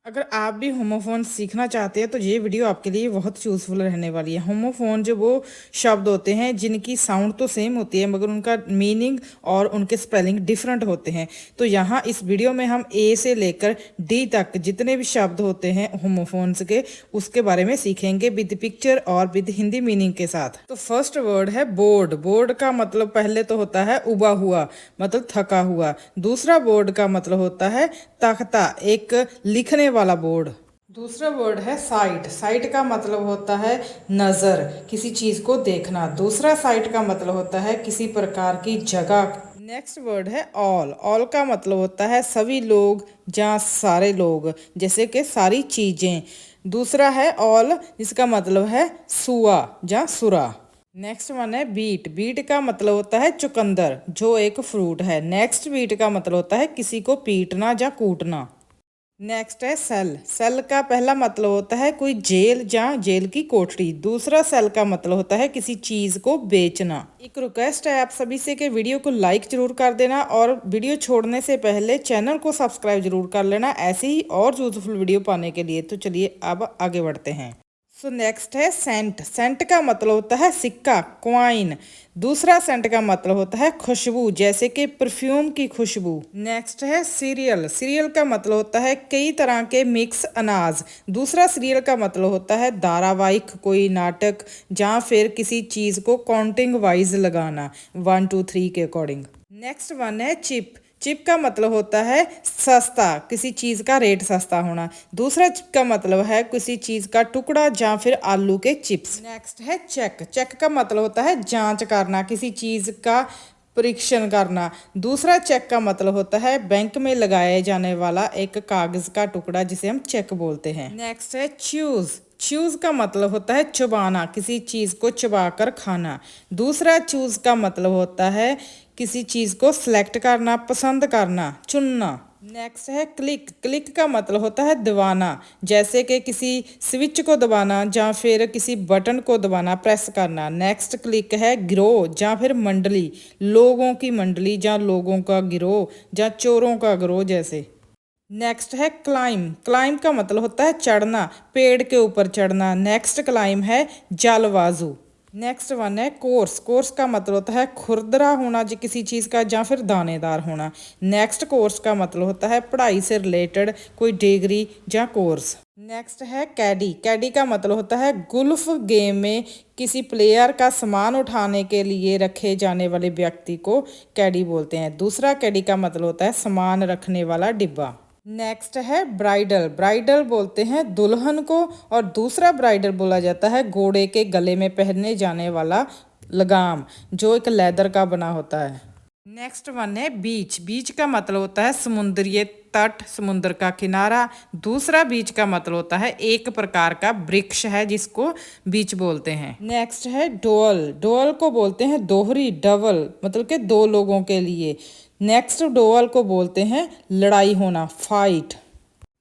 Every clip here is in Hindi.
अगर आप भी होमोफोन सीखना चाहते हैं तो ये वीडियो आपके लिए बहुत यूज़फुल रहने वाली है। होमोफोन जो वो शब्द होते हैं जिनकी साउंड तो सेम होती है मगर उनका मीनिंग और उनके स्पेलिंग डिफरेंट होते हैं। तो यहाँ इस वीडियो में हम ए से लेकर डी तक जितने भी शब्द होते हैं होमोफोन्स के उसके बारे में सीखेंगे विद पिक्चर और विद हिंदी मीनिंग के साथ। तो फर्स्ट वर्ड है बोर्ड। बोर्ड का मतलब पहले तो होता है उबा हुआ, मतलब थका हुआ। दूसरा बोर्ड का मतलब होता है तख्ता, एक लिखने वाला बोर्ड। दूसरा वर्ड है साइट। साइट का मतलब होता है नज़र, किसी चीज़ को देखना। दूसरा साइट का मतलब होता है किसी प्रकार की जगह। नेक्स्ट वर्ड है ऑल। ऑल का मतलब होता है सभी लोग या सारे लोग, जैसे कि सारी चीज़ें। दूसरा है ऑल जिसका मतलब है सुआ या सुरा। नेक्स्ट वन है बीट। बीट का मतलब होता है चुकंदर जो एक फ्रूट है। नेक्स्ट बीट का मतलब होता है किसी को पीटना या कूटना। नेक्स्ट है सेल। सेल का पहला मतलब होता है कोई जेल या जेल की कोठरी। दूसरा सेल का मतलब होता है किसी चीज़ को बेचना। एक रिक्वेस्ट है आप सभी से कि वीडियो को लाइक जरूर कर देना और वीडियो छोड़ने से पहले चैनल को सब्सक्राइब जरूर कर लेना ऐसे ही और यूजफुल वीडियो पाने के लिए। तो चलिए अब आगे बढ़ते हैं। सो नेक्स्ट है सेंट। सेंट का मतलब होता है सिक्का, क्वाइन। दूसरा सेंट का मतलब होता है खुशबू, जैसे कि परफ्यूम की खुशबू। नेक्स्ट है सीरियल। सीरियल का मतलब होता है कई तरह के मिक्स अनाज। दूसरा सीरियल का मतलब होता है धारावाहिक, कोई नाटक या फिर किसी चीज़ को काउंटिंग वाइज लगाना 1 2 3 के अकॉर्डिंग। नेक्स्ट वन है चिप। चिप का मतलब होता है सस्ता, किसी चीज़ का रेट सस्ता होना। दूसरा चिप का मतलब है किसी चीज़ का टुकड़ा या फिर आलू के चिप्स। नेक्स्ट है चेक। चेक का मतलब होता है जांच करना, किसी चीज़ का परीक्षण करना। दूसरा चेक का मतलब होता है बैंक में लगाए जाने वाला एक कागज का टुकड़ा जिसे हम चेक बोलते हैं। नेक्स्ट है च्यूज। चूज का मतलब होता है चबाना, किसी चीज़ को चबा कर खाना। दूसरा चूज का मतलब होता है किसी चीज़ को सिलेक्ट करना, पसंद करना, चुनना। नेक्स्ट है क्लिक। क्लिक का मतलब होता है दबाना, जैसे कि किसी स्विच को दबाना या फिर किसी बटन को दबाना, प्रेस करना। नेक्स्ट क्लिक है गिरोह या फिर मंडली, लोगों की मंडली या लोगों का गिरोह या चोरों का गिरोह जैसे। नेक्स्ट है क्लाइम। क्लाइम का मतलब होता है चढ़ना, पेड़ के ऊपर चढ़ना। नेक्स्ट क्लाइम है जालवाजू। नेक्स्ट वन है कोर्स। कोर्स का मतलब होता है खुरदरा होना जी किसी चीज़ का या फिर दानेदार होना। नेक्स्ट कोर्स का मतलब होता है पढ़ाई से रिलेटेड कोई डिग्री या कोर्स। नेक्स्ट है कैडी। कैडी का मतलब होता है गुल्फ गेम में किसी प्लेयर का सामान उठाने के लिए रखे जाने वाले व्यक्ति को कैडी बोलते हैं। दूसरा कैडी का मतलब होता है सामान रखने वाला डिब्बा। नेक्स्ट है ब्राइडल। ब्राइडल बोलते हैं दुल्हन को और दूसरा ब्राइडल बोला जाता है घोड़े के गले में पहनने जाने वाला लगाम जो एक लेदर का बना होता है। नेक्स्ट वन है बीच। बीच का मतलब होता है समुद्री तट, समुद्र का किनारा। दूसरा बीच का मतलब होता है एक प्रकार का वृक्ष है जिसको बीच बोलते हैं। नेक्स्ट है डोअल। डोअल को बोलते हैं दोहरी, डबल, मतलब कि दो लोगों के लिए। नेक्स्ट डोअल को बोलते हैं लड़ाई होना, फाइट।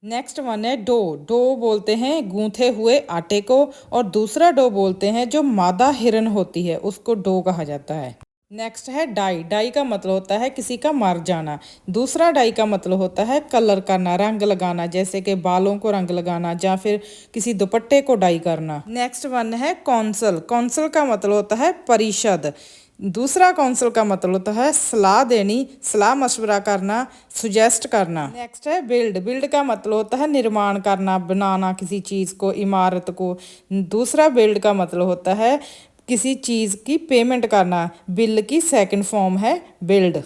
नेक्स्ट वन है डो। डो बोलते हैं गूंथे हुए आटे को और दूसरा डो बोलते हैं जो मादा हिरन होती है उसको डो कहा जाता है। नेक्स्ट है डाई। डाई का मतलब होता है किसी का मर जाना। दूसरा डाई का मतलब होता है कलर करना, रंग लगाना, जैसे कि बालों को रंग लगाना या फिर किसी दुपट्टे को डाई करना। नेक्स्ट वन है कौंसल। कौंसल का मतलब होता है परिषद। दूसरा कौंसल का मतलब होता है सलाह देनी, सलाह मशवरा करना, सुजेस्ट करना। नेक्स्ट है बिल्ड। बिल्ड का मतलब होता है निर्माण करना, बनाना किसी चीज़ को, इमारत को। दूसरा बिल्ड का मतलब होता है किसी चीज़ की पेमेंट करना, बिल की सेकंड फॉर्म है बिल्ड।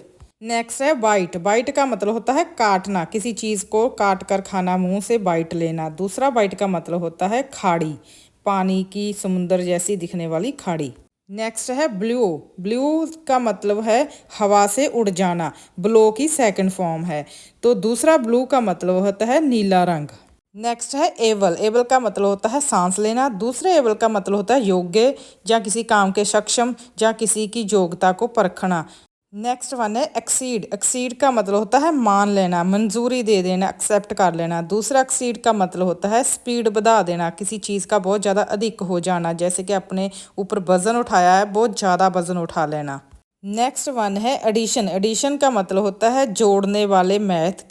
नेक्स्ट है बाइट। बाइट का मतलब होता है काटना, किसी चीज़ को काट कर खाना, मुंह से बाइट लेना। दूसरा बाइट का मतलब होता है खाड़ी, पानी की समुंदर जैसी दिखने वाली खाड़ी। नेक्स्ट है ब्लू। ब्लू का मतलब है हवा से उड़ जाना, ब्लो की सेकंड फॉर्म है। तो दूसरा ब्लू का मतलब होता है नीला रंग। नेक्स्ट है एबल। एबल का मतलब होता है सांस लेना। दूसरे एबल का मतलब होता है योग्य या किसी काम के सक्षम या किसी की योग्यता को परखना। नेक्स्ट वन है एक्सीड। एक्सीड का मतलब होता है मान लेना, मंजूरी दे देना, एक्सेप्ट कर लेना। दूसरा एक्सीड का मतलब होता है स्पीड बढ़ा देना, किसी चीज़ का बहुत ज़्यादा अधिक हो जाना, जैसे कि अपने ऊपर वज़न उठाया है, बहुत ज़्यादा वज़न उठा लेना। नेक्स्ट वन है एडिशन। एडिशन का मतलब होता है जोड़ने वाले मैथ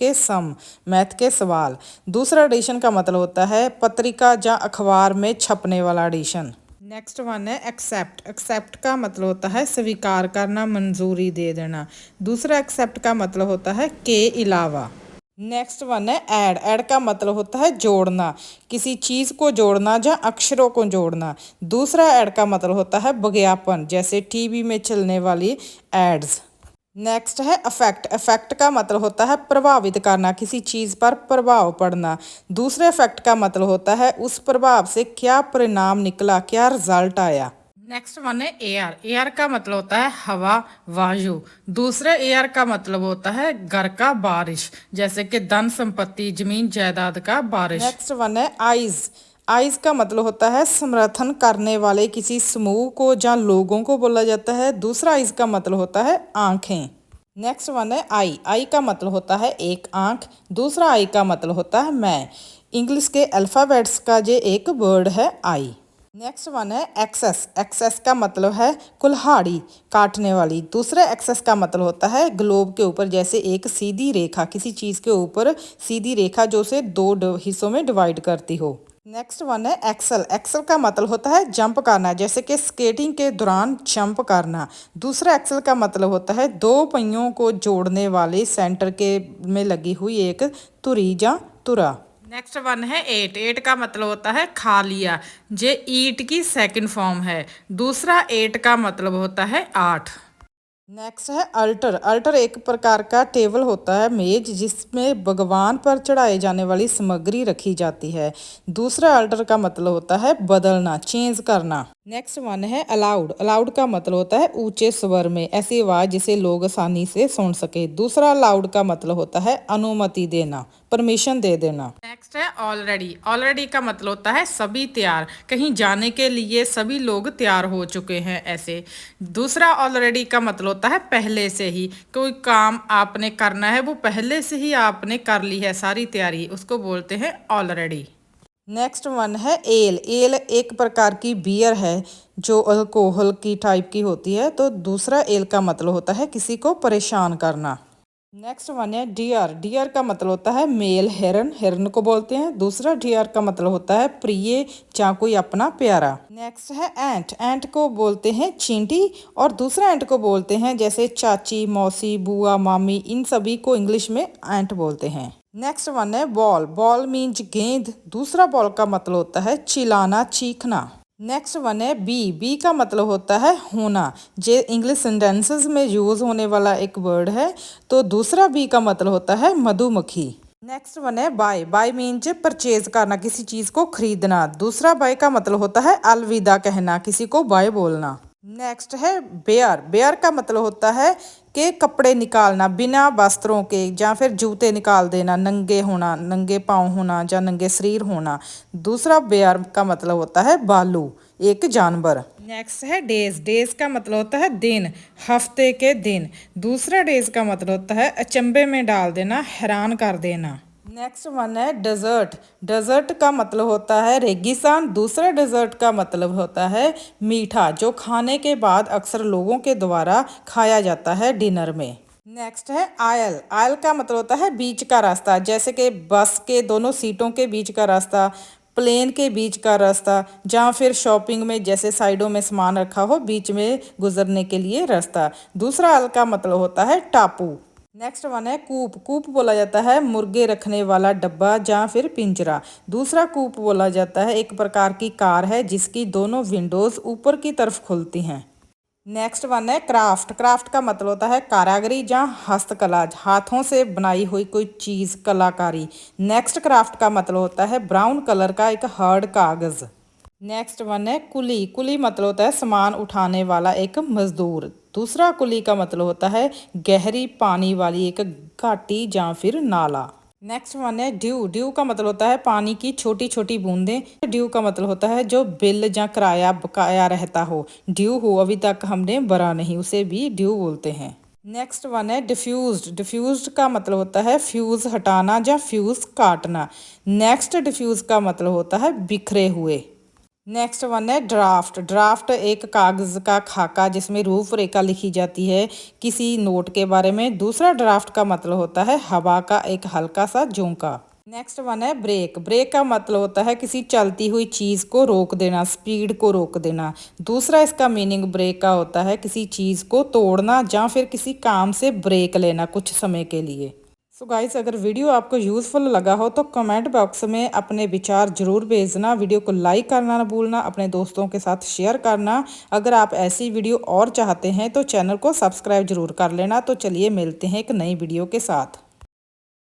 के सवाल। दूसरा एडिशन का मतलब होता है पत्रिका या अखबार में छपने वाला एडिशन। नेक्स्ट वन है एक्सेप्ट। एक्सेप्ट का मतलब होता है स्वीकार करना, मंजूरी दे देना। दूसरा एक्सेप्ट का मतलब होता है के अलावा। नेक्स्ट वन है ऐड। ऐड का मतलब होता है जोड़ना, किसी चीज़ को जोड़ना या अक्षरों को जोड़ना। दूसरा ऐड का मतलब होता है विज्ञापन, जैसे टीवी में चलने वाली एड्स। नेक्स्ट है अफेक्ट। अफेक्ट का मतलब होता है प्रभावित करना, किसी चीज़ पर प्रभाव पड़ना। दूसरे इफेक्ट का मतलब होता है उस प्रभाव से क्या परिणाम निकला, क्या रिजल्ट आया। नेक्स्ट वन है एयर। एयर का मतलब होता है हवा, वायु। दूसरे एयर का मतलब होता है घर का बारिश, जैसे कि धन संपत्ति, जमीन जायदाद का बारिश। नेक्स्ट वन है आइज। आइज का मतलब होता है समर्थन करने वाले किसी समूह को या लोगों को बोला जाता है। दूसरा आइज का मतलब होता है आंखें। नेक्स्ट वन है आई। आई का मतलब होता है एक आंख। दूसरा आई का मतलब होता है मैं। इंग्लिश के अल्फ़ाबेट्स का ये एक वर्ड है आई। नेक्स्ट वन है एक्सेस। एक्सेस का मतलब है कुल्हाड़ी, काटने वाली। दूसरा एक्सेस का मतलब होता है ग्लोब के ऊपर जैसे एक सीधी रेखा, किसी चीज़ के ऊपर सीधी रेखा जो उसे दो हिस्सों में डिवाइड करती हो। नेक्स्ट वन है एक्सल। एक्सल का मतलब होता है जंप करना, जैसे कि स्केटिंग के दौरान जंप करना। दूसरा एक्सल का मतलब होता है दो पहियों को जोड़ने वाले सेंटर के में लगी हुई एक तुरी या तुरा। नेक्स्ट वन है एट। एट का मतलब होता है खा लिया, जे ईट की सेकंड फॉर्म है। दूसरा एट का मतलब होता है 8। नेक्स्ट है अल्टर। अल्टर एक प्रकार का टेबल होता है, मेज, जिसमें भगवान पर चढ़ाए जाने वाली सामग्री रखी जाती है। दूसरा अल्टर का मतलब होता है बदलना, चेंज करना। नेक्स्ट वन है अलाउड। अलाउड का मतलब होता है ऊंचे स्वर में, ऐसी आवाज जिसे लोग आसानी से सुन सके। दूसरा अलाउड का मतलब होता है अनुमति देना, परमिशन दे देना। नेक्स्ट है ऑलरेडी। ऑलरेडी का मतलब होता है सभी तैयार, कहीं जाने के लिए सभी लोग तैयार हो चुके हैं, ऐसे। दूसरा ऑलरेडी का मतलब होता है पहले से ही, कोई काम आपने करना है वो पहले से ही आपने कर ली है सारी तैयारी, उसको बोलते हैं ऑलरेडी। नेक्स्ट वन है एल। एल एक प्रकार की बियर है जो अल्कोहल की टाइप की होती है। तो दूसरा एल का मतलब होता है किसी को परेशान करना। नेक्स्ट वन है डियर। डियर का मतलब होता है मेल हिरन, हिरन को बोलते हैं। दूसरा डियर का मतलब होता है प्रिय या कोई अपना प्यारा। नेक्स्ट है एंट। एंट को बोलते हैं चींटी, और दूसरा एंट को बोलते हैं जैसे चाची, मौसी, बुआ, मामी, इन सभी को इंग्लिश में एंट बोलते हैं। नेक्स्ट वन है बॉल। बॉल मीन्स गेंद। दूसरा बॉल का मतलब होता है चिल्लाना, चीखना। नेक्स्ट वन है बी। बी का मतलब होता है होना, जे इंग्लिश सेंटेंसेस में यूज होने वाला एक वर्ड है। तो दूसरा बी का मतलब होता है मधुमक्खी। नेक्स्ट वन है बाय। बाय मीन्स परचेज करना, किसी चीज को खरीदना। दूसरा बाय का मतलब होता है अलविदा कहना, किसी को बाय बोलना। नेक्स्ट है बेयर। बेयर का मतलब होता है कि कपड़े निकालना बिना वस्त्रों के, या फिर जूते निकाल देना, नंगे होना, नंगे पाँव होना या नंगे शरीर होना। दूसरा बेयर का मतलब होता है भालू, एक जानवर। नेक्स्ट है डेज। डेज का मतलब होता है दिन, हफ्ते के दिन। दूसरा डेज का मतलब होता है अचंभे में डाल देना, हैरान कर देना। नेक्स्ट वन है डेजर्ट। डेजर्ट का मतलब होता है रेगिस्तान। दूसरा डेजर्ट का मतलब होता है मीठा, जो खाने के बाद अक्सर लोगों के द्वारा खाया जाता है डिनर में। नेक्स्ट है आयल। आयल का मतलब होता है बीच का रास्ता, जैसे कि बस के दोनों सीटों के बीच का रास्ता, प्लेन के बीच का रास्ता, जहाँ फिर शॉपिंग में जैसे साइडों में सामान रखा हो, बीच में गुजरने के लिए रास्ता। दूसरा आयल का मतलब होता है टापू। नेक्स्ट वन है कूप। कूप बोला जाता है मुर्गे रखने वाला डब्बा या फिर पिंजरा। दूसरा कूप बोला जाता है एक प्रकार की कार है जिसकी दोनों विंडोज ऊपर की तरफ खुलती हैं। नेक्स्ट वन है क्राफ्ट। क्राफ्ट का मतलब होता है कारागरी या हस्तकला, हाथों से बनाई हुई कोई चीज़, कलाकारी। नेक्स्ट क्राफ्ट का मतलब होता है ब्राउन कलर का एक हार्ड कागज़। नेक्स्ट वन है कुली। कुली मतलब होता है सामान उठाने वाला एक मजदूर। दूसरा कुली का मतलब होता है गहरी पानी वाली एक घाटी या फिर नाला। नेक्स्ट वन है ड्यू। ड्यू का मतलब होता है पानी की छोटी छोटी बूंदें। ड्यू का मतलब होता है जो बिल या किराया बकाया रहता हो, ड्यू हो अभी तक हमने भरा नहीं, उसे भी ड्यू बोलते हैं। नेक्स्ट वन है डिफ्यूज्ड। डिफ्यूज्ड का मतलब होता है फ्यूज हटाना या फ्यूज काटना। नेक्स्ट डिफ्यूज का मतलब होता है बिखरे हुए। नेक्स्ट वन है ड्राफ्ट। ड्राफ्ट एक कागज का खाका जिसमें रूपरेखा लिखी जाती है किसी नोट के बारे में। दूसरा ड्राफ्ट का मतलब होता है हवा का एक हल्का सा झोंका। नेक्स्ट वन है ब्रेक। ब्रेक का मतलब होता है किसी चलती हुई चीज़ को रोक देना, स्पीड को रोक देना। दूसरा इसका मीनिंग ब्रेक का होता है किसी चीज़ को तोड़ना या फिर किसी काम से ब्रेक लेना कुछ समय के लिए। सो गाइस, अगर वीडियो आपको यूज़फुल लगा हो तो कमेंट बॉक्स में अपने विचार ज़रूर भेजना। वीडियो को लाइक करना ना भूलना, अपने दोस्तों के साथ शेयर करना। अगर आप ऐसी वीडियो और चाहते हैं तो चैनल को सब्सक्राइब जरूर कर लेना। तो चलिए मिलते हैं एक नई वीडियो के साथ।